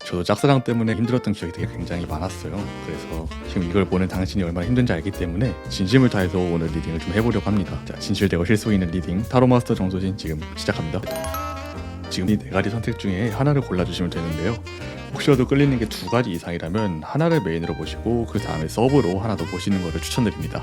저도 짝사랑 때문에 힘들었던 기억이 되게 굉장히 많았어요. 그래서 지금 이걸 보는 당신이 얼마나 힘든지 알기 때문에 진심을 다해서 오늘 리딩을 좀 해보려고 합니다. 자, 진실되고 실속 있는 리딩 타로마스터 정소진 지금 시작합니다. 지금 이 4가지 선택 중에 하나를 골라주시면 되는데요. 혹시라도 끌리는 게 2가지 이상이라면 하나를 메인으로 보시고 그 다음에 서브로 하나 더 보시는 것을 추천드립니다.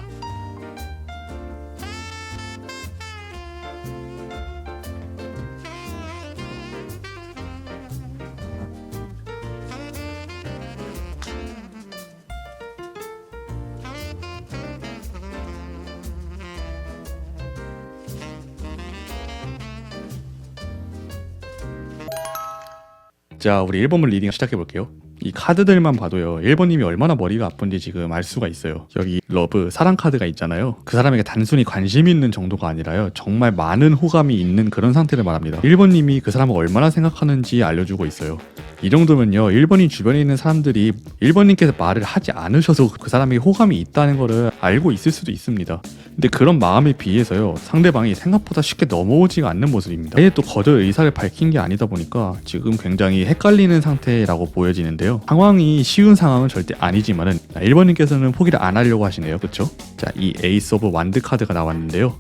자, 우리 1번문 리딩 시작해볼게요. 이 카드들만 봐도요, 1번님이 얼마나 머리가 아픈지 지금 알 수가 있어요. 여기 러브, 사랑 카드가 있잖아요. 그 사람에게 단순히 관심이 있는 정도가 아니라요, 정말 많은 호감이 있는 그런 상태를 말합니다. 1번님이 그 사람을 얼마나 생각하는지 알려주고 있어요. 이 정도면요, 1번님 주변에 있는 사람들이 1번님께서 말을 하지 않으셔도 그 사람에게 호감이 있다는 거를 알고 있을 수도 있습니다. 근데 그런 마음에 비해서요, 상대방이 생각보다 쉽게 넘어오지가 않는 모습입니다. 아예 또 거절 의사를 밝힌 게 아니다 보니까 지금 굉장히 헷갈리는 상태라고 보여지는데요. 상황이 쉬운 상황은 절대 아니지만은 1번님께서는 포기를 안 하려고 하시네요. 그쵸? 자, 이 에이스 오브 완드 카드가 나왔는데요.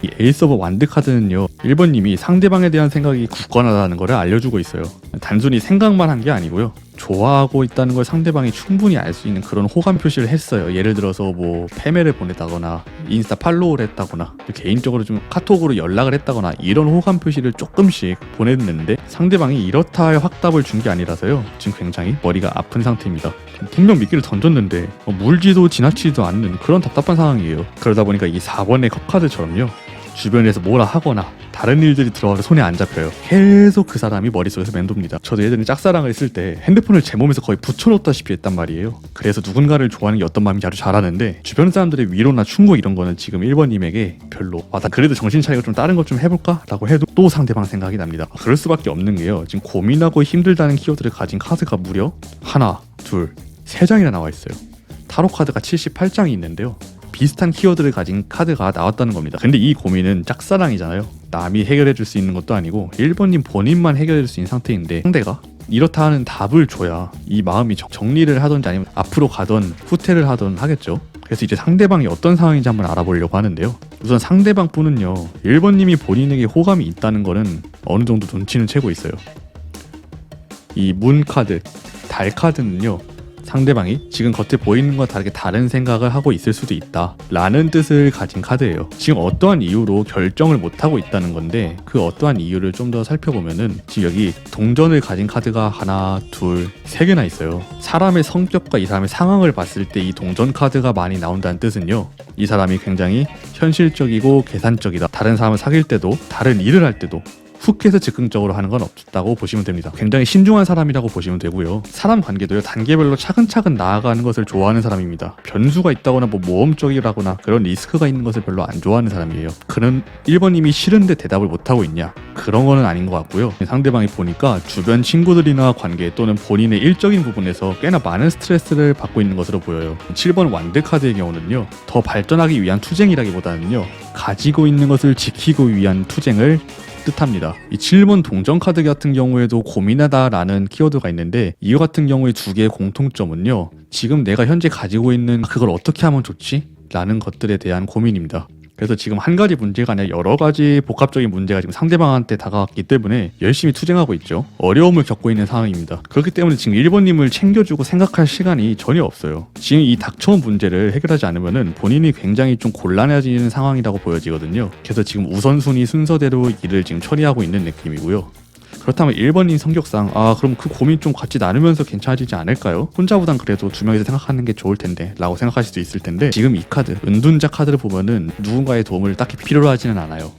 이 에이스 오브 완드 카드는요, 1번님이 상대방에 대한 생각이 굳건하다는 것을 알려주고 있어요. 단순히 생각만 한 게 아니고요, 좋아하고 있다는 걸 상대방이 충분히 알 수 있는 그런 호감 표시를 했어요. 예를 들어서 뭐 패매를 보냈다거나 인스타 팔로우를 했다거나 개인적으로 좀 카톡으로 연락을 했다거나 이런 호감 표시를 조금씩 보냈는데 상대방이 이렇다 할 확답을 준 게 아니라서요, 지금 굉장히 머리가 아픈 상태입니다. 분명 미끼를 던졌는데 물지도 지나치지도 않는 그런 답답한 상황이에요. 그러다 보니까 이 4번의 컵카드처럼요, 주변에서 뭐라 하거나 다른 일들이 들어와서 손에 안 잡혀요. 계속 그 사람이 머릿속에서 맴돕니다. 저도 예전에 짝사랑을 했을 때 핸드폰을 제 몸에서 거의 붙여놓다시피 했단 말이에요. 그래서 누군가를 좋아하는 게 어떤 마음인지 아주 잘 아는데, 주변 사람들의 위로나 충고 이런 거는 지금 1번님에게 별로 나 그래도 정신 차리고 좀 다른 것 좀 해볼까? 라고 해도 또 상대방 생각이 납니다. 그럴 수밖에 없는 게요, 지금 고민하고 힘들다는 키워드를 가진 카드가 무려 하나, 둘, 3장이나 나와 있어요. 타로 카드가 78장이 있는데요, 비슷한 키워드를 가진 카드가 나왔다는 겁니다. 근데 이 고민은 짝사랑이잖아요. 남이 해결해 줄 수 있는 것도 아니고 1번님 본인만 해결해 줄 수 있는 상태인데, 상대가 이렇다 하는 답을 줘야 이 마음이 정리를 하던지 아니면 앞으로 가던 후퇴를 하던 하겠죠. 그래서 이제 상대방이 어떤 상황인지 한번 알아보려고 하는데요. 우선 상대방분은요, 1번님이 본인에게 호감이 있다는 거는 어느 정도 눈치는 채고 있어요. 이 문 카드, 달 카드는요, 상대방이 지금 겉에 보이는 것과 다르게 다른 생각을 하고 있을 수도 있다 라는 뜻을 가진 카드예요. 지금 어떠한 이유로 결정을 못하고 있다는 건데, 그 어떠한 이유를 좀 더 살펴보면은 지금 여기 동전을 가진 카드가 하나, 둘, 3개나 있어요. 사람의 성격과 이 사람의 상황을 봤을 때 이 동전 카드가 많이 나온다는 뜻은요, 이 사람이 굉장히 현실적이고 계산적이다. 다른 사람을 사귈 때도 다른 일을 할 때도 훅해서 즉흥적으로 하는 건 없다고 보시면 됩니다. 굉장히 신중한 사람이라고 보시면 되고요. 사람 관계도요, 단계별로 차근차근 나아가는 것을 좋아하는 사람입니다. 변수가 있다거나 뭐 모험적이라거나 그런 리스크가 있는 것을 별로 안 좋아하는 사람이에요. 그는 1번님이 싫은데 대답을 못하고 있냐? 그런 거는 아닌 것 같고요. 상대방이 보니까 주변 친구들이나 관계 또는 본인의 일적인 부분에서 꽤나 많은 스트레스를 받고 있는 것으로 보여요. 7번 완드 카드의 경우는요, 더 발전하기 위한 투쟁이라기보다는요, 가지고 있는 것을 지키고 위한 투쟁을 뜻합니다. 이 7번 동전 카드 같은 경우에도 고민하다라는 키워드가 있는데, 이와 같은 경우에 2개의 공통점은요, 지금 내가 현재 가지고 있는 그걸 어떻게 하면 좋지? 라는 것들에 대한 고민입니다. 그래서 지금 한 가지 문제가 아니라 여러 가지 복합적인 문제가 지금 상대방한테 다가왔기 때문에 열심히 투쟁하고 있죠. 어려움을 겪고 있는 상황입니다. 그렇기 때문에 지금 1번님을 챙겨주고 생각할 시간이 전혀 없어요. 지금 이 닥쳐온 문제를 해결하지 않으면은 본인이 굉장히 좀 곤란해지는 상황이라고 보여지거든요. 그래서 지금 우선순위 순서대로 일을 지금 처리하고 있는 느낌이고요. 그렇다면 1번님 성격상 그럼 그 고민 좀 같이 나누면서 괜찮아지지 않을까요? 혼자보단 그래도 2명이서 생각하는 게 좋을 텐데 라고 생각하실 수 있을 텐데, 지금 이 카드 은둔자 카드를 보면은 누군가의 도움을 딱히 필요로 하지는 않아요.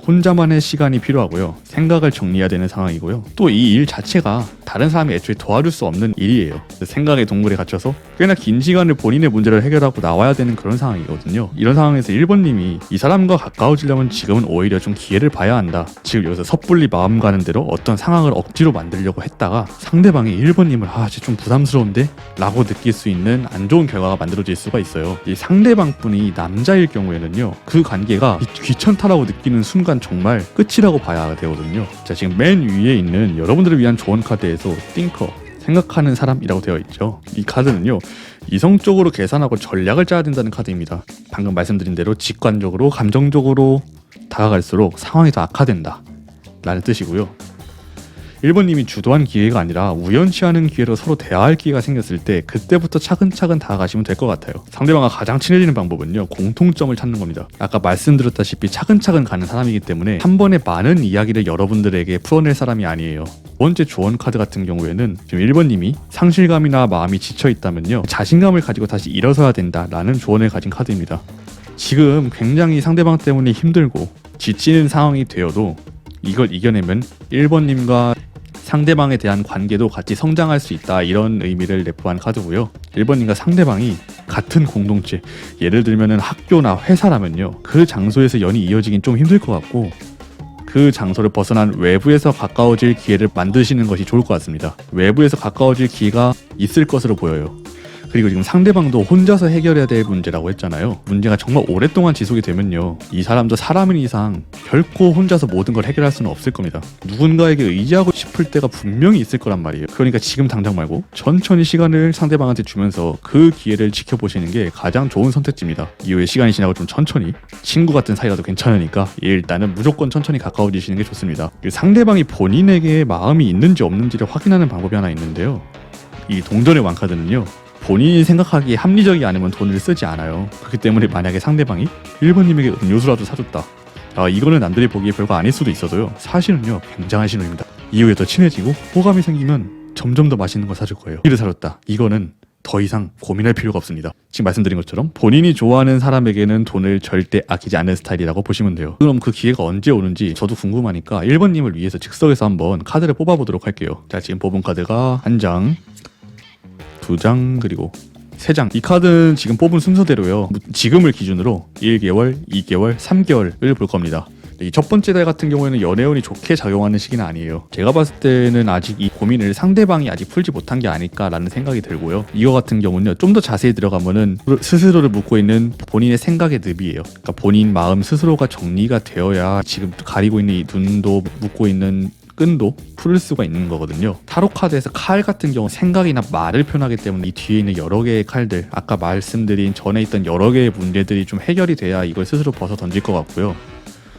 혼자만의 시간이 필요하고요, 생각을 정리해야 되는 상황이고요, 또 이 일 자체가 다른 사람이 애초에 도와줄 수 없는 일이에요. 생각의 동굴에 갇혀서 꽤나 긴 시간을 본인의 문제를 해결하고 나와야 되는 그런 상황이거든요. 이런 상황에서 1번님이 이 사람과 가까워지려면 지금은 오히려 좀 기회를 봐야 한다. 지금 여기서 섣불리 마음 가는 대로 어떤 상황을 억지로 만들려고 했다가 상대방이 1번님을 쟤 좀 부담스러운데? 라고 느낄 수 있는 안 좋은 결과가 만들어질 수가 있어요. 이 상대방 분이 남자일 경우에는요, 그 관계가 귀찮다라고 느끼는 순간 정말 끝이라고 봐야 되거든요. 자, 지금 맨 위에 있는 여러분들을 위한 조언 카드에서 띵커, 생각하는 사람이라고 되어 있죠. 이 카드는요, 이성적으로 계산하고 전략을 짜야 된다는 카드입니다. 방금 말씀드린 대로 직관적으로 감정적으로 다가갈수록 상황이 더 악화된다 라는 뜻이고요. 1번님이 주도한 기회가 아니라 우연치 않은 기회로 서로 대화할 기회가 생겼을 때 그때부터 차근차근 다가가시면 될 것 같아요. 상대방과 가장 친해지는 방법은요, 공통점을 찾는 겁니다. 아까 말씀드렸다시피 차근차근 가는 사람이기 때문에 한 번에 많은 이야기를 여러분들에게 풀어낼 사람이 아니에요. 두 번째 조언 카드 같은 경우에는 지금 1번님이 상실감이나 마음이 지쳐있다면요, 자신감을 가지고 다시 일어서야 된다라는 조언을 가진 카드입니다. 지금 굉장히 상대방 때문에 힘들고 지치는 상황이 되어도 이걸 이겨내면 1번님과 상대방에 대한 관계도 같이 성장할 수 있다, 이런 의미를 내포한 카드고요. 1번님과 상대방이 같은 공동체, 예를 들면 학교나 회사라면요, 그 장소에서 연이 이어지긴 좀 힘들 것 같고 그 장소를 벗어난 외부에서 가까워질 기회를 만드시는 것이 좋을 것 같습니다. 외부에서 가까워질 기회가 있을 것으로 보여요. 그리고 지금 상대방도 혼자서 해결해야 될 문제라고 했잖아요. 문제가 정말 오랫동안 지속이 되면요, 이 사람도 사람인 이상 결코 혼자서 모든 걸 해결할 수는 없을 겁니다. 누군가에게 의지하고 싶을 때가 분명히 있을 거란 말이에요. 그러니까 지금 당장 말고 천천히 시간을 상대방한테 주면서 그 기회를 지켜보시는 게 가장 좋은 선택지입니다. 이후에 시간이 지나고 좀 천천히, 친구 같은 사이라도 괜찮으니까 일단은 무조건 천천히 가까워지시는 게 좋습니다. 상대방이 본인에게 마음이 있는지 없는지를 확인하는 방법이 하나 있는데요, 이 동전의 왕카드는요, 본인이 생각하기에 합리적이 않으면 돈을 쓰지 않아요. 그렇기 때문에 만약에 상대방이 1번님에게 음료수라도 사줬다, 이거는 남들이 보기에 별거 아닐 수도 있어도요, 사실은요 굉장한 신호입니다. 이후에 더 친해지고 호감이 생기면 점점 더 맛있는 걸 사줄 거예요. 이를 사줬다, 이거는 더 이상 고민할 필요가 없습니다. 지금 말씀드린 것처럼 본인이 좋아하는 사람에게는 돈을 절대 아끼지 않는 스타일이라고 보시면 돼요. 그럼 그 기회가 언제 오는지 저도 궁금하니까 1번님을 위해서 즉석에서 한번 카드를 뽑아보도록 할게요. 자, 지금 뽑은 카드가 1장, 2장, 그리고 3장. 이 카드는 지금 뽑은 순서대로요, 지금을 기준으로 1개월, 2개월, 3개월을 볼 겁니다. 이 첫 번째 달 같은 경우에는 연애운이 좋게 작용하는 시기는 아니에요. 제가 봤을 때는 아직 이 고민을 상대방이 아직 풀지 못한 게 아닐까라는 생각이 들고요. 이거 같은 경우는요, 좀 더 자세히 들어가면은 스스로를 묻고 있는 본인의 생각의 늪이에요. 그러니까 본인 마음 스스로가 정리가 되어야 지금 가리고 있는 이 눈도 묻고 있는 끈도 풀을 수가 있는 거거든요. 타로 카드에서 칼 같은 경우 생각이나 말을 표현하기 때문에 이 뒤에 있는 여러 개의 칼들, 아까 말씀드린 전에 있던 여러 개의 문제들이 좀 해결이 돼야 이걸 스스로 벗어 던질 것 같고요.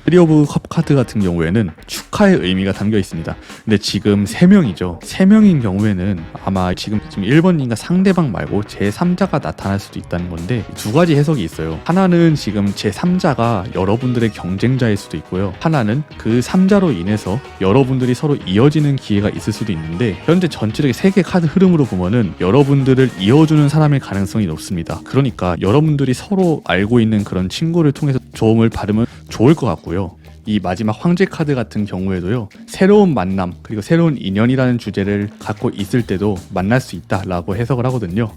쓰리 오브 컵 카드 같은 경우에는 축하의 의미가 담겨 있습니다. 근데 지금 3명이죠. 3명인 경우에는 아마 지금 1번님과 상대방 말고 제3자가 나타날 수도 있다는 건데, 두 가지 해석이 있어요. 하나는 지금 제3자가 여러분들의 경쟁자일 수도 있고요, 하나는 그 3자로 인해서 여러분들이 서로 이어지는 기회가 있을 수도 있는데, 현재 전체적인 3개 카드 흐름으로 보면은 여러분들을 이어주는 사람일 가능성이 높습니다. 그러니까 여러분들이 서로 알고 있는 그런 친구를 통해서 도움을 받으면 좋을 것 같고요. 이 마지막 황제 카드 같은 경우에도요, 새로운 만남 그리고 새로운 인연이라는 주제를 갖고 있을 때도 만날 수 있다라고 해석을 하거든요.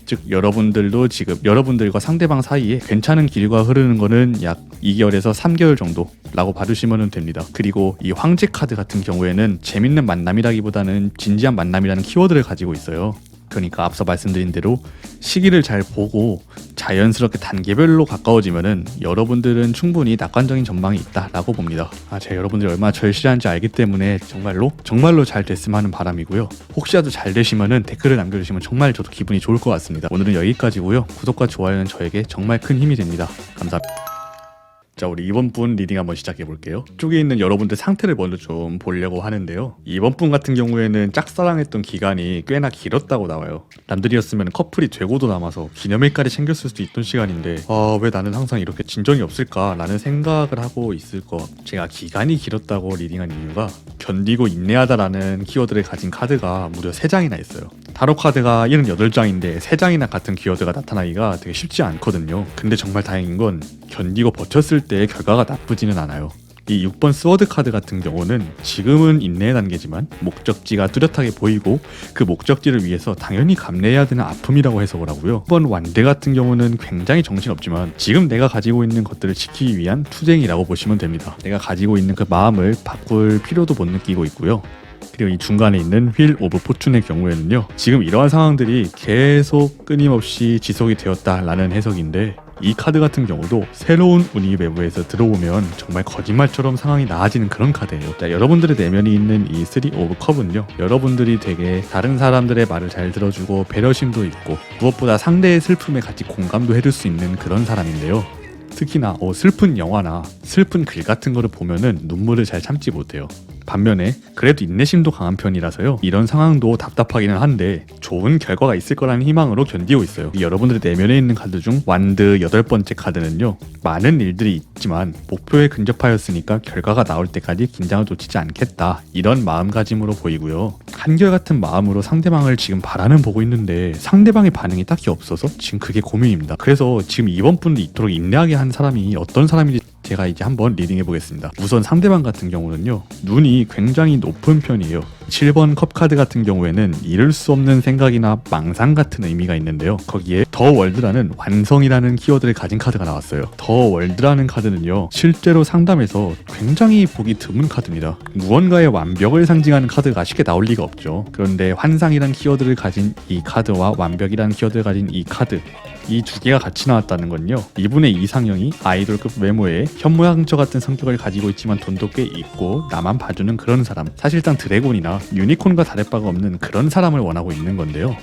즉 여러분들도 지금 여러분들과 상대방 사이에 괜찮은 길과 흐르는 거는 약 2개월에서 3개월 정도라고 봐주시면 됩니다. 그리고 이 황제 카드 같은 경우에는 재밌는 만남이라기보다는 진지한 만남이라는 키워드를 가지고 있어요. 그러니까 앞서 말씀드린 대로 시기를 잘 보고 자연스럽게 단계별로 가까워지면은 여러분들은 충분히 낙관적인 전망이 있다라고 봅니다. 제가 여러분들이 얼마나 절실한지 알기 때문에 정말로 잘 됐으면 하는 바람이고요. 혹시라도 잘 되시면은 댓글을 남겨주시면 정말 저도 기분이 좋을 것 같습니다. 오늘은 여기까지고요. 구독과 좋아요는 저에게 정말 큰 힘이 됩니다. 감사합니다. 자, 우리 이번 분 리딩 한번 시작해 볼게요. 쪽에 있는 여러분들 상태를 먼저 좀 보려고 하는데요, 이번 분 같은 경우에는 짝사랑했던 기간이 꽤나 길었다고 나와요. 남들이었으면 커플이 되고도 남아서 기념일까지 챙겼을 수도 있던 시간인데, 왜 나는 항상 이렇게 진정이 없을까 라는 생각을 하고 있을 것. 제가 기간이 길었다고 리딩한 이유가 견디고 인내하다라는 키워드를 가진 카드가 무려 3장이나 있어요. 타로 카드가 78장인데 3장이나 같은 키워드가 나타나기가 되게 쉽지 않거든요. 근데 정말 다행인 건 견디고 버텼을 때 결과가 나쁘지는 않아요. 이 6번 스워드 카드 같은 경우는 지금은 인내의 단계지만 목적지가 뚜렷하게 보이고 그 목적지를 위해서 당연히 감내해야 되는 아픔이라고 해석을 하고요. 6번 완대 같은 경우는 굉장히 정신없지만 지금 내가 가지고 있는 것들을 지키기 위한 투쟁이라고 보시면 됩니다. 내가 가지고 있는 그 마음을 바꿀 필요도 못 느끼고 있고요. 그리고 이 중간에 있는 휠 오브 포춘의 경우에는요, 지금 이러한 상황들이 계속 끊임없이 지속이 되었다라는 해석인데, 이 카드 같은 경우도 새로운 운이 외부에서 들어오면 정말 거짓말처럼 상황이 나아지는 그런 카드예요. 자, 여러분들의 내면이 있는 이 3 오브 컵은요, 여러분들이 되게 다른 사람들의 말을 잘 들어주고 배려심도 있고 무엇보다 상대의 슬픔에 같이 공감도 해줄 수 있는 그런 사람인데요. 특히나 슬픈 영화나 슬픈 글 같은 거를 보면은 눈물을 잘 참지 못해요. 반면에 그래도 인내심도 강한 편이라서요, 이런 상황도 답답하기는 한데 좋은 결과가 있을 거라는 희망으로 견디고 있어요. 여러분들의 내면에 있는 카드 중 완드 8번째 카드는요, 많은 일들이 있지만 목표에 근접하였으니까 결과가 나올 때까지 긴장을 놓치지 않겠다, 이런 마음가짐으로 보이고요. 한결같은 마음으로 상대방을 지금 바라는 보고 있는데 상대방의 반응이 딱히 없어서 지금 그게 고민입니다. 그래서 지금 이번 분도 이토록 인내하게 한 사람이 어떤 사람인지 제가 이제 한번 리딩해 보겠습니다. 우선 상대방 같은 경우는요, 눈이 굉장히 높은 편이에요. 7번 컵 카드 같은 경우에는 이룰 수 없는 생각이나 망상 같은 의미가 있는데요, 거기에 더 월드라는 완성이라는 키워드를 가진 카드가 나왔어요. 더 월드라는 카드는요, 실제로 상담에서 굉장히 보기 드문 카드입니다. 무언가의 완벽을 상징하는 카드가 쉽게 나올 리가 없죠. 그런데 환상이라는 키워드를 가진 이 카드와 완벽이라는 키워드를 가진 이 카드, 이 두 개가 같이 나왔다는 건요, 이분의 이상형이 아이돌급 외모에 현모양처 같은 성격을 가지고 있지만 돈도 꽤 있고 나만 봐주는 그런 사람, 사실상 드래곤이나 유니콘과 다를 바가 없는 그런 사람을 원하고 있는 건데요,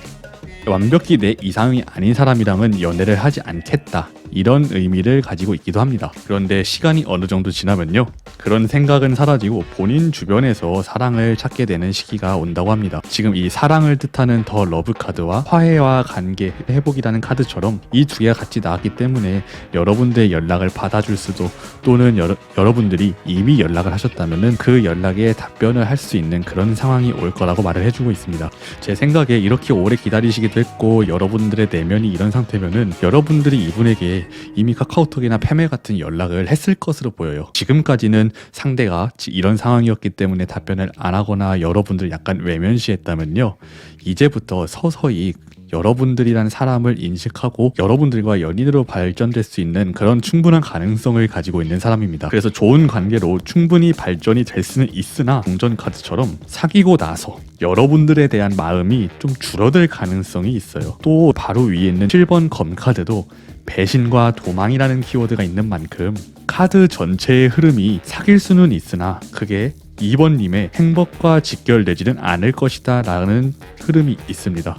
완벽히 내 이상이 아닌 사람이랑은 연애를 하지 않겠다, 이런 의미를 가지고 있기도 합니다. 그런데 시간이 어느 정도 지나면요, 그런 생각은 사라지고 본인 주변에서 사랑을 찾게 되는 시기가 온다고 합니다. 지금 이 사랑을 뜻하는 더 러브 카드와 화해와 관계 회복이라는 카드처럼 이 두 개가 같이 나왔기 때문에 여러분들의 연락을 받아줄 수도, 또는 여러분들이 이미 연락을 하셨다면 그 연락에 답변을 할 수 있는 그런 상황이 올 거라고 말을 해주고 있습니다. 제 생각에 이렇게 오래 기다리시기도 했고 여러분들의 내면이 이런 상태면은 여러분들이 이분에게 이미 카카오톡이나 패메 같은 연락을 했을 것으로 보여요. 지금까지는 상대가 이런 상황이었기 때문에 답변을 안 하거나 여러분들 약간 외면시했다면요, 이제부터 서서히 여러분들이란 사람을 인식하고 여러분들과 연인으로 발전될 수 있는 그런 충분한 가능성을 가지고 있는 사람입니다. 그래서 좋은 관계로 충분히 발전이 될 수는 있으나 동전 카드처럼 사귀고 나서 여러분들에 대한 마음이 좀 줄어들 가능성이 있어요. 또 바로 위에 있는 7번 검 카드도 배신과 도망이라는 키워드가 있는 만큼 카드 전체의 흐름이 사귈 수는 있으나 그게 2번님의 행복과 직결되지는 않을 것이다 라는 흐름이 있습니다.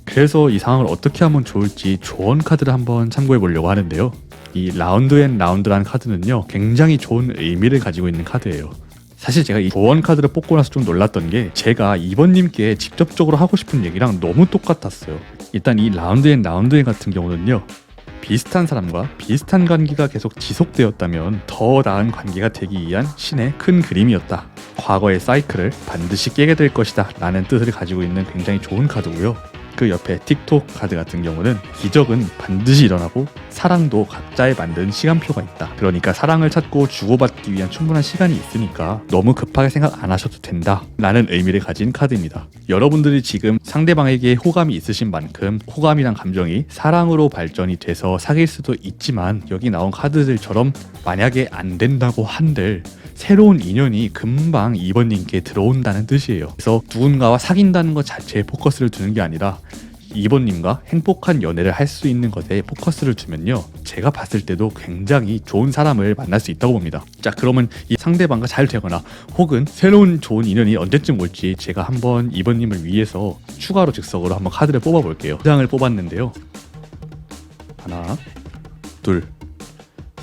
그래서 이 상황을 어떻게 하면 좋을지 조언 카드를 한번 참고해 보려고 하는데요, 이 라운드 앤 라운드라는 카드는요, 굉장히 좋은 의미를 가지고 있는 카드예요. 사실 제가 이 조언 카드를 뽑고 나서 좀 놀랐던 게, 제가 2번님께 직접적으로 하고 싶은 얘기랑 너무 똑같았어요. 일단 이 라운드 앤 라운드 같은 경우는요, 비슷한 사람과 비슷한 관계가 계속 지속되었다면 더 나은 관계가 되기 위한 신의 큰 그림이었다, 과거의 사이클을 반드시 깨게 될 것이다 라는 뜻을 가지고 있는 굉장히 좋은 카드고요. 그 옆에 틱톡 카드 같은 경우는 기적은 반드시 일어나고 사랑도 각자에 만든 시간표가 있다, 그러니까 사랑을 찾고 주고받기 위한 충분한 시간이 있으니까 너무 급하게 생각 안 하셔도 된다 라는 의미를 가진 카드입니다. 여러분들이 지금 상대방에게 호감이 있으신 만큼 호감이란 감정이 사랑으로 발전이 돼서 사귈 수도 있지만, 여기 나온 카드들처럼 만약에 안 된다고 한들 새로운 인연이 금방 2번님께 들어온다는 뜻이에요. 그래서 누군가와 사귄다는 것 자체에 포커스를 두는 게 아니라 2번님과 행복한 연애를 할 수 있는 것에 포커스를 두면요, 제가 봤을 때도 굉장히 좋은 사람을 만날 수 있다고 봅니다. 자, 그러면 이 상대방과 잘 되거나 혹은 새로운 좋은 인연이 언제쯤 올지 제가 한번 2번님을 위해서 추가로 즉석으로 한번 카드를 뽑아볼게요. 2장을 뽑았는데요, 하나, 둘,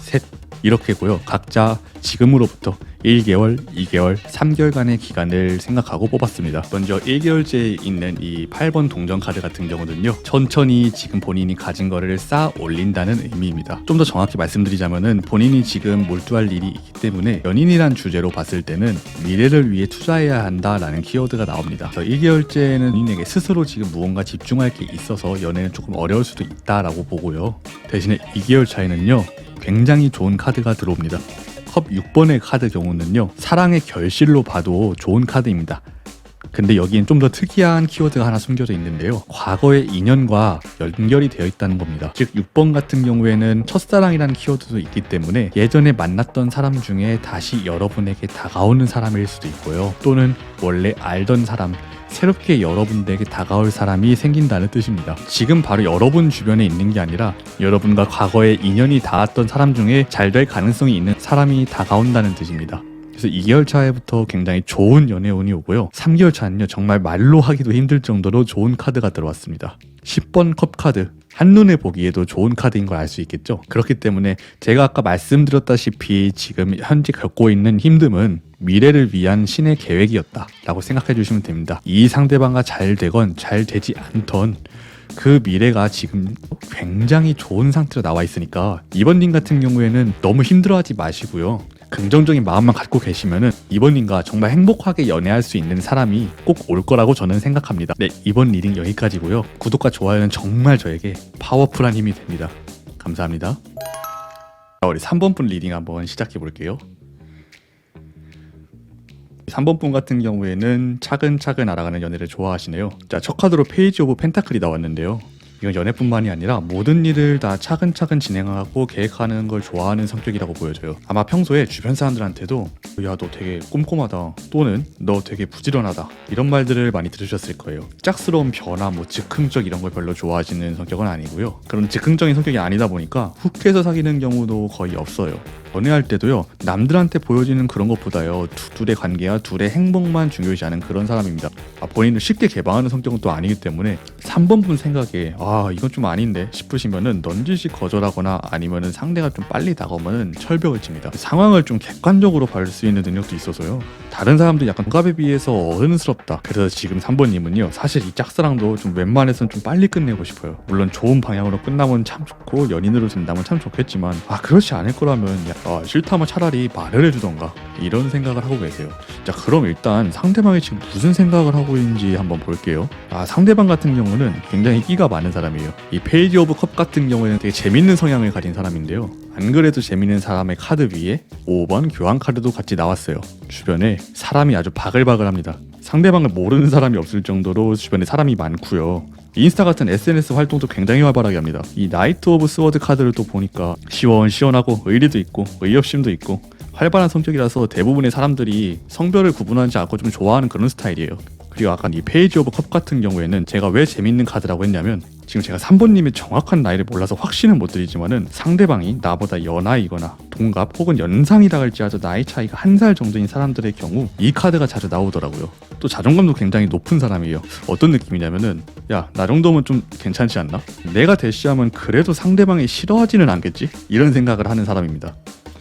셋, 이렇게고요. 각자 지금으로부터 1개월, 2개월, 3개월간의 기간을 생각하고 뽑았습니다. 먼저 1개월째에 있는 이 8번 동전 카드 같은 경우는요, 천천히 지금 본인이 가진 거를 쌓아 올린다는 의미입니다. 좀 더 정확히 말씀드리자면은 본인이 지금 몰두할 일이 있기 때문에 연인이란 주제로 봤을 때는 미래를 위해 투자해야 한다라는 키워드가 나옵니다. 그래서 1개월째는 본인에게 스스로 지금 무언가 집중할 게 있어서 연애는 조금 어려울 수도 있다라고 보고요. 대신에 2개월 차에는요, 굉장히 좋은 카드가 들어옵니다. 컵 6번의 카드 경우는요, 사랑의 결실로 봐도 좋은 카드입니다. 근데 여기엔 좀 더 특이한 키워드가 하나 숨겨져 있는데요. 과거의 인연과 연결이 되어 있다는 겁니다. 즉 6번 같은 경우에는 첫사랑이라는 키워드도 있기 때문에 예전에 만났던 사람 중에 다시 여러분에게 다가오는 사람일 수도 있고요. 또는 원래 알던 사람, 새롭게 여러분들에게 다가올 사람이 생긴다는 뜻입니다. 지금 바로 여러분 주변에 있는 게 아니라 여러분과 과거에 인연이 닿았던 사람 중에 잘 될 가능성이 있는 사람이 다가온다는 뜻입니다. 그래서 2개월 차에부터 굉장히 좋은 연애운이 오고요. 3개월 차는요, 정말 말로 하기도 힘들 정도로 좋은 카드가 들어왔습니다. 10번 컵 카드. 한눈에 보기에도 좋은 카드인 걸 알 수 있겠죠. 그렇기 때문에 제가 아까 말씀드렸다시피 지금 현재 겪고 있는 힘듦은 미래를 위한 신의 계획이었다 라고 생각해 주시면 됩니다. 이 상대방과 잘 되건 잘 되지 않던 그 미래가 지금 굉장히 좋은 상태로 나와 있으니까 이번님 같은 경우에는 너무 힘들어하지 마시고요. 긍정적인 마음만 갖고 계시면은 이번님과 정말 행복하게 연애할 수 있는 사람이 꼭 올 거라고 저는 생각합니다. 네, 이번 리딩 여기까지고요. 구독과 좋아요는 정말 저에게 파워풀한 힘이 됩니다. 감사합니다. 자, 우리 3번 분 리딩 한번 시작해 볼게요. 3번 분 같은 경우에는 차근차근 알아가는 연애를 좋아하시네요. 자, 첫 카드로 페이지 오브 펜타클이 나왔는데요. 이건 연애뿐만이 아니라 모든 일을 다 차근차근 진행하고 계획하는 걸 좋아하는 성격이라고 보여져요. 아마 평소에 주변 사람들한테도 야, 너 되게 꼼꼼하다, 또는 너 되게 부지런하다, 이런 말들을 많이 들으셨을 거예요. 짝스러운 변화, 즉흥적 이런 걸 별로 좋아하시는 성격은 아니고요. 그런 즉흥적인 성격이 아니다 보니까 훅해서 사귀는 경우도 거의 없어요. 연애할 때도요, 남들한테 보여지는 그런 것보다요, 둘의 관계와 둘의 행복만 중요시하는 그런 사람입니다. 본인을 쉽게 개방하는 성격은 또 아니기 때문에 3번 분 생각에 이건 좀 아닌데 싶으시면은 넌지시 거절하거나 아니면은 상대가 좀 빨리 다가오면은 철벽을 칩니다. 상황을 좀 객관적으로 봐줄 수 있는 능력도 있어서요. 다른 사람들 약간 동갑에 비해서 어른스럽다. 그래서 지금 3번님은요, 사실 이 짝사랑도 좀 웬만해서는 좀 빨리 끝내고 싶어요. 물론 좋은 방향으로 끝나면 참 좋고 연인으로 된다면 참 좋겠지만 그렇지 않을 거라면 싫다면 차라리 말을 해주던가, 이런 생각을 하고 계세요. 자, 그럼 일단 상대방이 지금 무슨 생각을 하고 있는지 한번 볼게요. 상대방 같은 경우는 굉장히 끼가 많은 사람이에요. 이 페이지 오브 컵 같은 경우에는 되게 재밌는 성향을 가진 사람인데요. 안 그래도 재밌는 사람의 카드 위에 5번 교환 카드도 같이 나왔어요. 주변에 사람이 아주 바글바글합니다. 상대방을 모르는 사람이 없을 정도로 주변에 사람이 많고요. 인스타 같은 SNS 활동도 굉장히 활발하게 합니다. 이 나이트 오브 스워드 카드를 또 보니까 시원시원하고 의리도 있고 의협심도 있고 활발한 성격이라서 대부분의 사람들이 성별을 구분하지 않고 좀 좋아하는 그런 스타일이에요. 그리고 아까 이 페이지 오브 컵 같은 경우에는 제가 왜 재밌는 카드라고 했냐면, 지금 제가 3번님의 정확한 나이를 몰라서 확신은 못 드리지만은 상대방이 나보다 연하이거나 동갑 혹은 연상이라 할지라도 나이 차이가 1살 정도인 사람들의 경우 이 카드가 자주 나오더라고요. 또 자존감도 굉장히 높은 사람이에요. 어떤 느낌이냐면은, 야, 나 정도면 좀 괜찮지 않나? 내가 대시하면 그래도 상대방이 싫어하지는 않겠지? 이런 생각을 하는 사람입니다.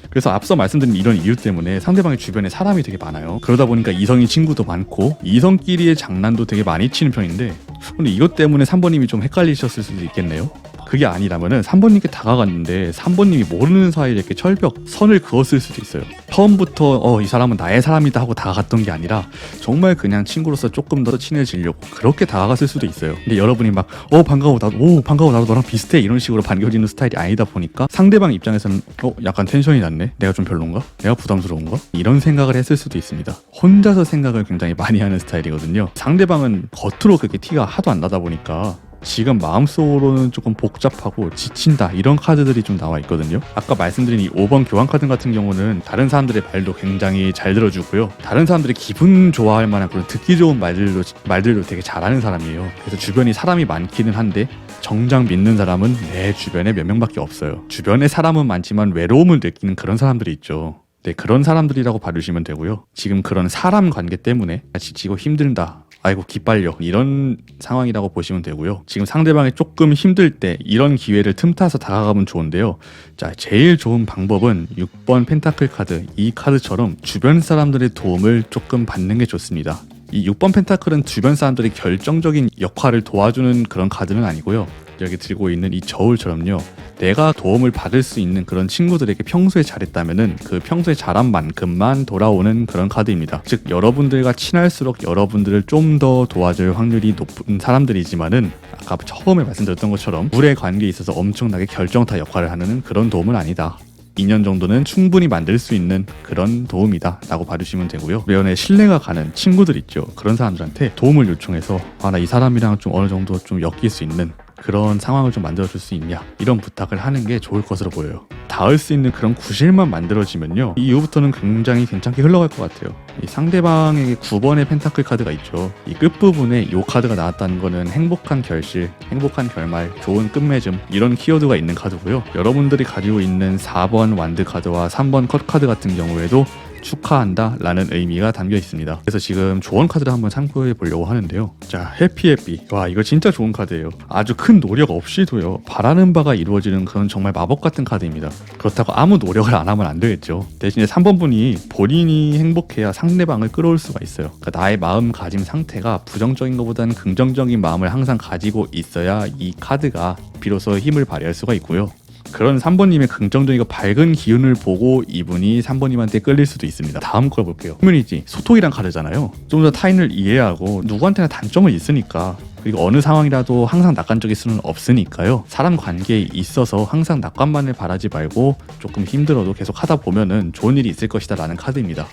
그래서 앞서 말씀드린 이런 이유 때문에 상대방의 주변에 사람이 되게 많아요. 그러다 보니까 이성인 친구도 많고 이성끼리의 장난도 되게 많이 치는 편인데, 근데 이것 때문에 3번님이 좀 헷갈리셨을 수도 있겠네요. 그게 아니라면은 3번님께 다가갔는데 3번님이 모르는 사이에 이렇게 철벽, 선을 그었을 수도 있어요. 처음부터 이 사람은 나의 사람이다 하고 다가갔던 게 아니라 정말 그냥 친구로서 조금 더 친해지려고 그렇게 다가갔을 수도 있어요. 근데 여러분이 막 반가워, 나도 너랑 비슷해, 이런 식으로 반겨지는 스타일이 아니다 보니까 상대방 입장에서는 약간 텐션이 낮네, 내가 좀 별론가? 내가 부담스러운가? 이런 생각을 했을 수도 있습니다. 혼자서 생각을 굉장히 많이 하는 스타일이거든요. 상대방은 겉으로 그렇게 티가 하도 안 나다 보니까 지금 마음속으로는 조금 복잡하고 지친다, 이런 카드들이 좀 나와 있거든요. 아까 말씀드린 이 5번 교환 카드 같은 경우는 다른 사람들의 말도 굉장히 잘 들어주고요. 다른 사람들이 기분 좋아할 만한 그런 듣기 좋은 말들도 되게 잘하는 사람이에요. 그래서 주변이 사람이 많기는 한데 정작 믿는 사람은 내 주변에 몇 명밖에 없어요. 주변에 사람은 많지만 외로움을 느끼는 그런 사람들이 있죠. 네, 그런 사람들이라고 봐주시면 되고요. 지금 그런 사람 관계 때문에 지치고 힘들다, 아이고 기빨려, 이런 상황이라고 보시면 되고요. 지금 상대방이 조금 힘들 때 이런 기회를 틈타서 다가가면 좋은데요. 자, 제일 좋은 방법은 6번 펜타클 카드, 이 카드처럼 주변 사람들의 도움을 조금 받는 게 좋습니다. 이 6번 펜타클은 주변 사람들이 결정적인 역할을 도와주는 그런 카드는 아니고요. 여기 들고 있는 이 저울처럼요, 내가 도움을 받을 수 있는 그런 친구들에게 평소에 잘했다면은 그 평소에 잘한 만큼만 돌아오는 그런 카드입니다. 즉, 여러분들과 친할수록 여러분들을 좀 더 도와줄 확률이 높은 사람들이지만은 아까 처음에 말씀드렸던 것처럼 둘의 관계에 있어서 엄청나게 결정타 역할을 하는 그런 도움은 아니다. 2년 정도는 충분히 만들 수 있는 그런 도움이다 라고 봐주시면 되고요. 주변에 신뢰가 가는 친구들 있죠. 그런 사람들한테 도움을 요청해서 나 이 사람이랑 좀 어느 정도 좀 엮일 수 있는 그런 상황을 좀 만들어줄 수 있냐, 이런 부탁을 하는 게 좋을 것으로 보여요. 닿을 수 있는 그런 구실만 만들어지면요, 이후부터는 굉장히 괜찮게 흘러갈 것 같아요. 이 상대방에게 9번의 펜타클 카드가 있죠. 이 끝부분에 이 카드가 나왔다는 거는 행복한 결실, 행복한 결말, 좋은 끝맺음, 이런 키워드가 있는 카드고요. 여러분들이 가지고 있는 4번 완드 카드와 3번 컷 카드 같은 경우에도 축하한다 라는 의미가 담겨 있습니다. 그래서 지금 조언 카드를 한번 참고해 보려고 하는데요. 자, 해피. 와, 이거 진짜 좋은 카드예요. 아주 큰 노력 없이도요, 바라는 바가 이루어지는 그런 정말 마법 같은 카드입니다. 그렇다고 아무 노력을 안 하면 안 되겠죠. 대신에 3번 분이 본인이 행복해야 상대방을 끌어올 수가 있어요. 그러니까 나의 마음가짐 상태가 부정적인 것보다는 긍정적인 마음을 항상 가지고 있어야 이 카드가 비로소 힘을 발휘할 수가 있고요. 그런 3번님의 긍정적이고 밝은 기운을 보고 이분이 3번님한테 끌릴 수도 있습니다. 다음 걸 볼게요. 휴머니티, 소통이란 카드잖아요. 좀 더 타인을 이해하고 누구한테나 단점은 있으니까, 그리고 어느 상황이라도 항상 낙관적일 수는 없으니까요. 사람 관계에 있어서 항상 낙관만을 바라지 말고 조금 힘들어도 계속 하다 보면은 좋은 일이 있을 것이다 라는 카드입니다.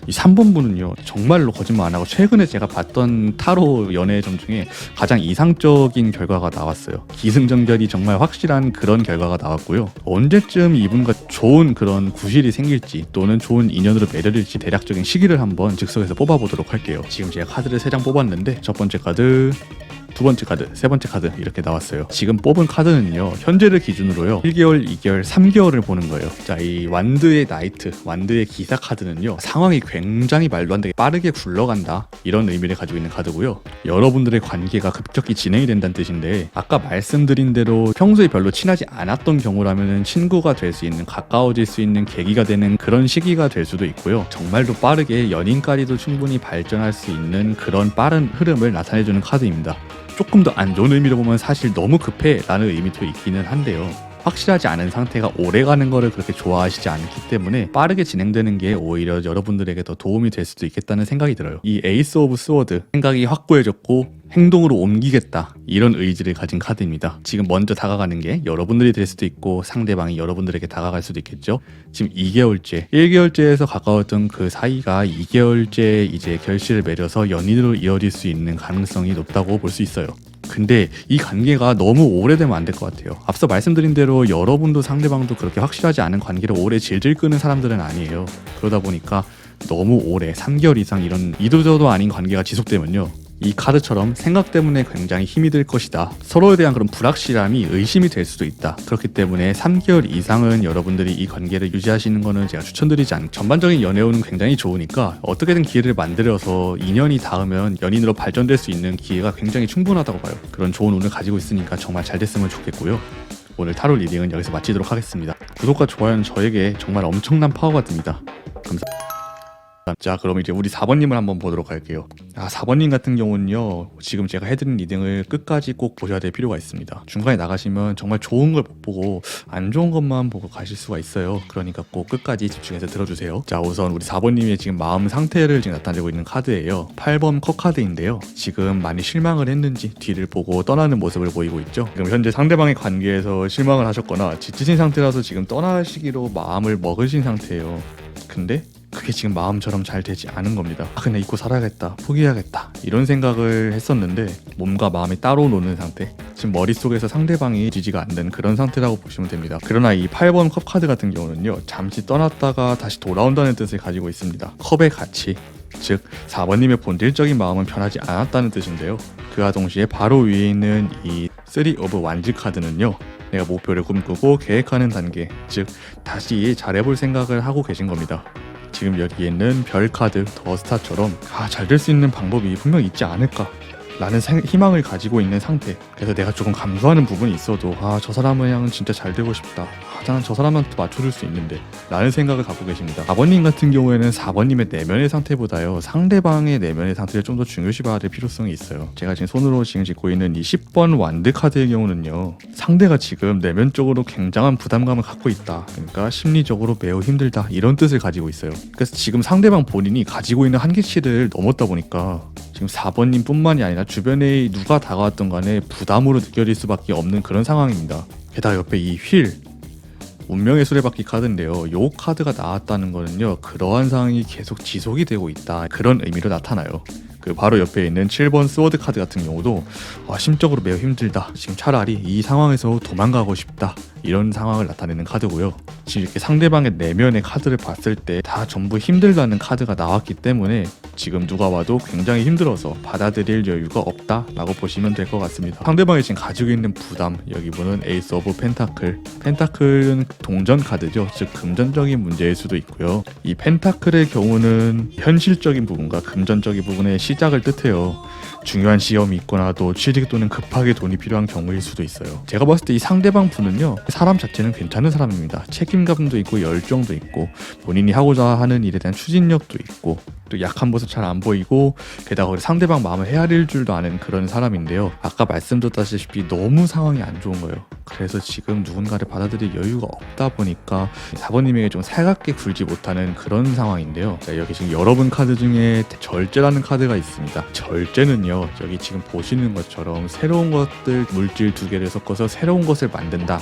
이 3번 분은요, 정말로 거짓말 안 하고 최근에 제가 봤던 타로 연애점 중에 가장 이상적인 결과가 나왔어요. 기승전결이 정말 확실한 그런 결과가 나왔고요. 언제쯤 이분과 좋은 그런 구실이 생길지 또는 좋은 인연으로 맺어질지 대략적인 시기를 한번 즉석에서 뽑아보도록 할게요. 지금 제가 카드를 3장 뽑았는데 첫 번째 카드, 두 번째 카드, 세 번째 카드 이렇게 나왔어요. 지금 뽑은 카드는요, 현재를 기준으로요 1개월, 2개월, 3개월을 보는 거예요. 자, 이 완드의 나이트, 완드의 기사 카드는요, 상황이 굉장히 말도 안 되게 빠르게 굴러간다, 이런 의미를 가지고 있는 카드고요. 여러분들의 관계가 급격히 진행이 된다는 뜻인데, 아까 말씀드린 대로 평소에 별로 친하지 않았던 경우라면 친구가 될 수 있는, 가까워질 수 있는 계기가 되는 그런 시기가 될 수도 있고요. 정말로 빠르게 연인까지도 충분히 발전할 수 있는 그런 빠른 흐름을 나타내주는 카드입니다. 조금 더 안 좋은 의미로 보면 사실 너무 급해 라는 의미도 있기는 한데요. 확실하지 않은 상태가 오래가는 거를 그렇게 좋아하시지 않기 때문에 빠르게 진행되는 게 오히려 여러분들에게 더 도움이 될 수도 있겠다는 생각이 들어요. 이 에이스 오브 스워드, 생각이 확고해졌고 행동으로 옮기겠다, 이런 의지를 가진 카드입니다. 지금 먼저 다가가는 게 여러분들이 될 수도 있고 상대방이 여러분들에게 다가갈 수도 있겠죠. 지금 2개월째, 1개월째에서 가까웠던 그 사이가 2개월째 이제 결실을 맺어서 연인으로 이어질 수 있는 가능성이 높다고 볼 수 있어요. 근데 이 관계가 너무 오래되면 안 될 것 같아요. 앞서 말씀드린 대로 여러분도 상대방도 그렇게 확실하지 않은 관계를 오래 질질 끄는 사람들은 아니에요. 그러다 보니까 너무 오래, 3개월 이상 이런 이도저도 아닌 관계가 지속되면요, 이 카드처럼 생각 때문에 굉장히 힘이 들 것이다, 서로에 대한 그런 불확실함이 의심이 될 수도 있다. 그렇기 때문에 3개월 이상은 여러분들이 이 관계를 유지하시는 거는 제가 추천드리지 않아요. 전반적인 연애운은 굉장히 좋으니까 어떻게든 기회를 만들어서 인연이 닿으면 연인으로 발전될 수 있는 기회가 굉장히 충분하다고 봐요. 그런 좋은 운을 가지고 있으니까 정말 잘 됐으면 좋겠고요. 오늘 타로 리딩은 여기서 마치도록 하겠습니다. 구독과 좋아요는 저에게 정말 엄청난 파워가 됩니다. 감사합니다. 자, 그럼 이제 우리 4번님을 한번 보도록 할게요. 4번님 같은 경우는요, 지금 제가 해드린 리딩을 끝까지 꼭 보셔야 될 필요가 있습니다. 중간에 나가시면 정말 좋은 걸 못 보고 안 좋은 것만 보고 가실 수가 있어요. 그러니까 꼭 끝까지 집중해서 들어주세요. 자, 우선 우리 4번님의 지금 마음 상태를 지금 나타내고 있는 카드예요. 8번 컷 카드인데요, 지금 많이 실망을 했는지 뒤를 보고 떠나는 모습을 보이고 있죠. 지금 현재 상대방의 관계에서 실망을 하셨거나 지치신 상태라서 지금 떠나시기로 마음을 먹으신 상태예요. 근데 그게 지금 마음처럼 잘 되지 않은 겁니다. 그냥 잊고 살아야겠다, 포기해야겠다, 이런 생각을 했었는데 몸과 마음이 따로 노는 상태, 지금 머릿속에서 상대방이 지지가 않는 그런 상태라고 보시면 됩니다. 그러나 이 8번 컵 카드 같은 경우는요, 잠시 떠났다가 다시 돌아온다는 뜻을 가지고 있습니다. 컵의 가치, 즉 4번님의 본질적인 마음은 변하지 않았다는 뜻인데요, 그와 동시에 바로 위에 있는 이 3 오브 완즈 카드는요, 내가 목표를 꿈꾸고 계획하는 단계, 즉 다시 잘해볼 생각을 하고 계신 겁니다. 지금 여기에 있는 별 카드, 더 스타처럼 잘 될 수 있는 방법이 분명 있지 않을까 라는 희망을 가지고 있는 상태. 그래서 내가 조금 감소하는 부분이 있어도 저 사람이랑은 진짜 잘 되고 싶다, 나는 저 사람한테 맞춰줄 수 있는데 라는 생각을 갖고 계십니다. 4번님 같은 경우에는 4번님의 내면의 상태보다요, 상대방의 내면의 상태를 좀 더 중요시 봐야 될 필요성이 있어요. 제가 지금 손으로 지금 짚고 있는 이 10번 완드 카드의 경우는요, 상대가 지금 내면적으로 굉장한 부담감을 갖고 있다, 그러니까 심리적으로 매우 힘들다, 이런 뜻을 가지고 있어요. 그래서 지금 상대방 본인이 가지고 있는 한계치를 넘었다 보니까 지금 4번님 뿐만이 아니라 주변에 누가 다가왔던 간에 부담으로 느껴질 수밖에 없는 그런 상황입니다. 게다가 옆에 이 휠, 운명의 수레바퀴 카드인데요. 요 카드가 나왔다는 거는요, 그러한 상황이 계속 지속이 되고 있다, 그런 의미로 나타나요. 그 바로 옆에 있는 7번 스워드 카드 같은 경우도 심적으로 매우 힘들다, 지금 차라리 이 상황에서 도망가고 싶다, 이런 상황을 나타내는 카드고요. 지금 이렇게 상대방의 내면의 카드를 봤을 때 다 전부 힘들다는 카드가 나왔기 때문에 지금 누가 봐도 굉장히 힘들어서 받아들일 여유가 없다라고 보시면 될 것 같습니다. 상대방이 지금 가지고 있는 부담, 여기 보는 에이스 오브 펜타클, 펜타클은 동전 카드죠. 즉 금전적인 문제일 수도 있고요. 이 펜타클의 경우는 현실적인 부분과 금전적인 부분의 시작을 뜻해요. 중요한 시험이 있거나 또 취직 또는 급하게 돈이 필요한 경우일 수도 있어요. 제가 봤을 때 이 상대방 분은요, 사람 자체는 괜찮은 사람입니다. 책임감도 있고 열정도 있고 본인이 하고자 하는 일에 대한 추진력도 있고 또 약한 모습 잘 안 보이고 게다가 상대방 마음을 헤아릴 줄도 아는 그런 사람인데요. 아까 말씀드렸다시피 너무 상황이 안 좋은 거예요. 그래서 지금 누군가를 받아들일 여유가 없다 보니까 4번님에게 좀 살갑게 굴지 못하는 그런 상황인데요. 자, 여기 지금 여러분 카드 중에 절제라는 카드가 있습니다. 절제는요, 여기 지금 보시는 것처럼 새로운 것들, 물질 두 개를 섞어서 새로운 것을 만든다,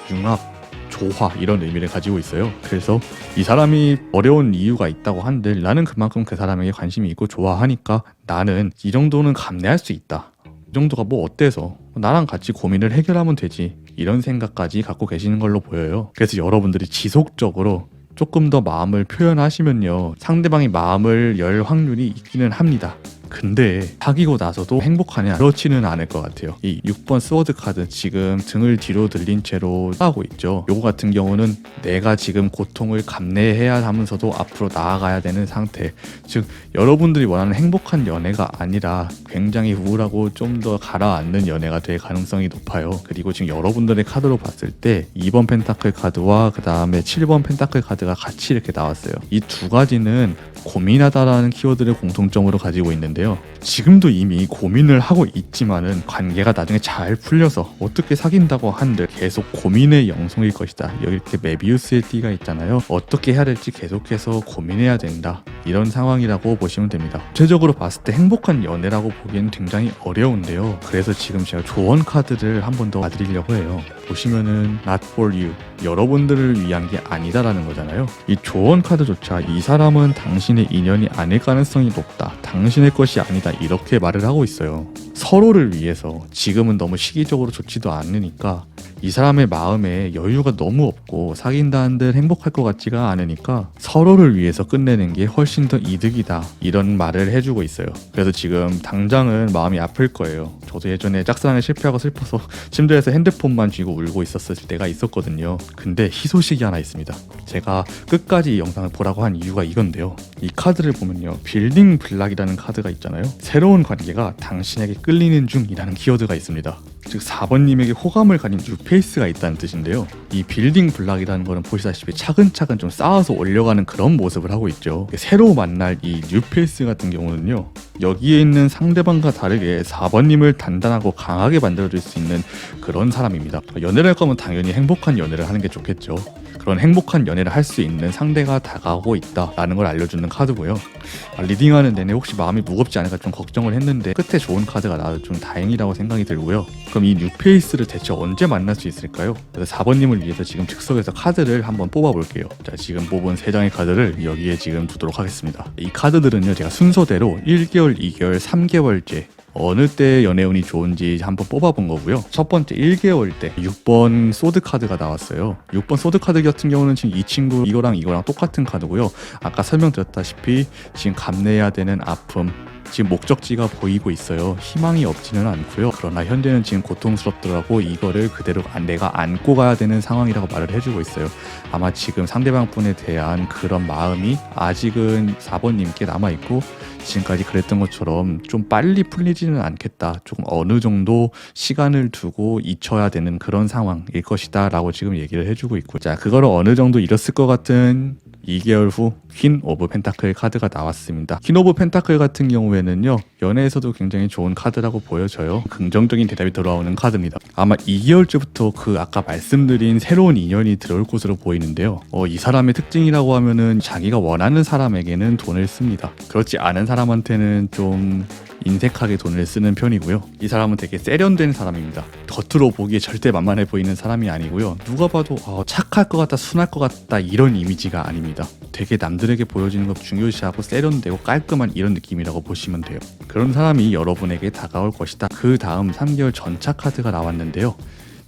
융합, 조화, 이런 의미를 가지고 있어요. 그래서 이 사람이 어려운 이유가 있다고 한들 나는 그만큼 그 사람에게 관심이 있고 좋아하니까 나는 이 정도는 감내할 수 있다, 이 정도가 뭐 어때서 나랑 같이 고민을 해결하면 되지, 이런 생각까지 갖고 계시는 걸로 보여요. 그래서 여러분들이 지속적으로 조금 더 마음을 표현하시면요, 상대방이 마음을 열 확률이 있기는 합니다. 근데 사귀고 나서도 행복하냐? 그렇지는 않을 것 같아요. 이 6번 스워드 카드, 지금 등을 뒤로 들린 채로 하고 있죠. 요거 같은 경우는 내가 지금 고통을 감내해야 하면서도 앞으로 나아가야 되는 상태, 즉 여러분들이 원하는 행복한 연애가 아니라 굉장히 우울하고 좀 더 가라앉는 연애가 될 가능성이 높아요. 그리고 지금 여러분들의 카드로 봤을 때 2번 펜타클 카드와 그 다음에 7번 펜타클 카드가 같이 이렇게 나왔어요. 이 두 가지는 고민하다라는 키워드를 공통점으로 가지고 있는데요. 지금도 이미 고민을 하고 있지만은 관계가 나중에 잘 풀려서 어떻게 사귄다고 한들 계속 고민의 영성일 것이다. 여기 이렇게 메비우스의 띠가 있잖아요. 어떻게 해야 될지 계속해서 고민해야 된다, 이런 상황이라고 보시면 됩니다. 전체적으로 봤을 때 행복한 연애라고 보기에는 굉장히 어려운데요. 그래서 지금 제가 조언 카드를 한 번 더 봐드리려고 해요. 보시면은 Not for you, 여러분들을 위한 게 아니다라는 거잖아요. 이 조언 카드조차 이 사람은 당신의 인연이 아닐 가능성이 높다, 당신의 것이 아니다, 이렇게 말을 하고 있어요. 서로를 위해서 지금은 너무 시기적으로 좋지도 않으니까, 이 사람의 마음에 여유가 너무 없고 사귄다 한들 행복할 것 같지가 않으니까 서로를 위해서 끝내는 게 훨씬 더 이득이다, 이런 말을 해주고 있어요. 그래서 지금 당장은 마음이 아플 거예요. 저도 예전에 짝사랑에 실패하고 슬퍼서 침대에서 핸드폰만 쥐고 울고 있었을 때가 있었거든요. 근데 희소식이 하나 있습니다. 제가 끝까지 이 영상을 보라고 한 이유가 이건데요. 이 카드를 보면요, 빌딩 블락이라는 카드가 있잖아요. 새로운 관계가 당신에게 끌리는 중이라는 키워드가 있습니다. 즉 4번님에게 호감을 가진 뉴페이스가 있다는 뜻인데요. 이 빌딩 블락이라는 거는 보시다시피 차근차근 좀 쌓아서 올려가는 그런 모습을 하고 있죠. 새로 만날 이 뉴페이스 같은 경우는요, 여기에 있는 상대방과 다르게 4번님을 단단하고 강하게 만들어줄 수 있는 그런 사람입니다. 연애를 할 거면 당연히 행복한 연애를 하는 게 좋겠죠. 그런 행복한 연애를 할 수 있는 상대가 다가오고 있다라는 걸 알려주는 카드고요. 리딩하는 내내 혹시 마음이 무겁지 않을까 좀 걱정을 했는데 끝에 좋은 카드가 나와서 좀 다행이라고 생각이 들고요. 그럼 이 뉴페이스를 대체 언제 만날 수 있을까요? 그래서 4번님을 위해서 지금 즉석에서 카드를 한번 뽑아볼게요. 자, 지금 뽑은 3장의 카드를 여기에 지금 두도록 하겠습니다. 이 카드들은요, 제가 순서대로 1개월, 2개월, 3개월째 어느 때 연애운이 좋은지 한번 뽑아본 거고요. 첫 번째 1개월 때 6번 소드 카드가 나왔어요. 6번 소드 카드 같은 경우는 지금 이 친구 이거랑 똑같은 카드고요. 아까 설명드렸다시피 지금 감내해야 되는 아픔, 지금 목적지가 보이고 있어요. 희망이 없지는 않고요. 그러나 현재는 지금 고통스럽더라고 이거를 그대로 내가 안고 가야 되는 상황이라고 말을 해주고 있어요. 아마 지금 상대방 분에 대한 그런 마음이 아직은 4번님께 남아있고 지금까지 그랬던 것처럼 좀 빨리 풀리지는 않겠다, 조금 어느 정도 시간을 두고 잊혀야 되는 그런 상황일 것이다 라고 지금 얘기를 해주고 있고, 자, 그거를 어느 정도 잃었을 것 같은 2개월 후 퀸 오브 펜타클 카드가 나왔습니다. 퀸 오브 펜타클 같은 경우에는요, 연애에서도 굉장히 좋은 카드라고 보여져요. 긍정적인 대답이 돌아오는 카드입니다. 아마 2개월째부터 그 아까 말씀드린 새로운 인연이 들어올 것으로 보이는데요. 이 사람의 특징이라고 하면은 자기가 원하는 사람에게는 돈을 씁니다. 그렇지 않은 사람한테는 좀 인색하게 돈을 쓰는 편이고요. 이 사람은 되게 세련된 사람입니다. 겉으로 보기에 절대 만만해 보이는 사람이 아니고요. 누가 봐도 착할 것 같다, 순할 것 같다 이런 이미지가 아닙니다. 되게 남들에게 보여지는 것 중요시하고 세련되고 깔끔한 이런 느낌이라고 보시면 돼요. 그런 사람이 여러분에게 다가올 것이다. 그 다음 3개월 전차 카드가 나왔는데요.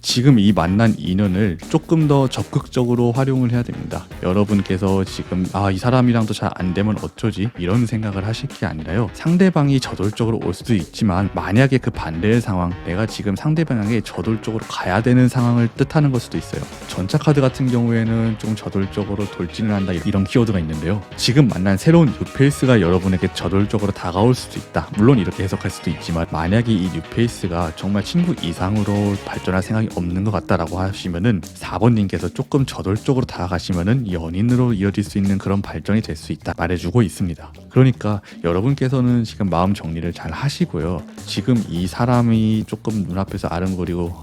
지금 이 만난 인연을 조금 더 적극적으로 활용을 해야 됩니다. 여러분께서 지금 이 사람이랑도 잘 안 되면 어쩌지? 이런 생각을 하실 게 아니라요. 상대방이 저돌적으로 올 수도 있지만 만약에 그 반대의 상황, 내가 지금 상대방에게 저돌적으로 가야 되는 상황을 뜻하는 걸 수도 있어요. 전차 카드 같은 경우에는 좀 저돌적으로 돌진을 한다 이런 키워드가 있는데요. 지금 만난 새로운 뉴페이스가 여러분에게 저돌적으로 다가올 수도 있다. 물론 이렇게 해석할 수도 있지만 만약에 이 뉴페이스가 정말 친구 이상으로 발전할 생각이 없는 것 같다라고 하시면은 4번님께서 조금 저돌적으로 다가가시면은 연인으로 이어질 수 있는 그런 발전이 될 수 있다 말해주고 있습니다. 그러니까 여러분께서는 지금 마음 정리를 잘 하시고요. 지금 이 사람이 조금 눈앞에서 아른거리고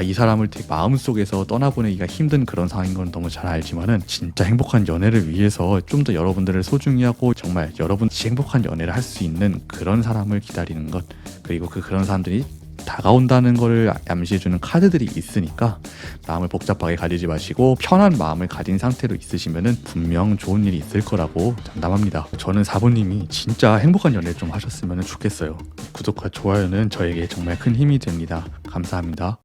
이 사람을 되게 마음속에서 떠나보내기가 힘든 그런 상황인 건 너무 잘 알지만은 진짜 행복한 연애를 위해서 좀 더 여러분들을 소중히 하고 정말 여러분이 행복한 연애를 할 수 있는 그런 사람을 기다리는 것, 그리고 그런 사람들이 다가온다는 걸 암시해주는 카드들이 있으니까 마음을 복잡하게 가지지 마시고 편한 마음을 가진 상태로 있으시면은 분명 좋은 일이 있을 거라고 장담합니다. 저는 4번님이 진짜 행복한 연애를 좀 하셨으면 좋겠어요. 구독과 좋아요는 저에게 정말 큰 힘이 됩니다. 감사합니다.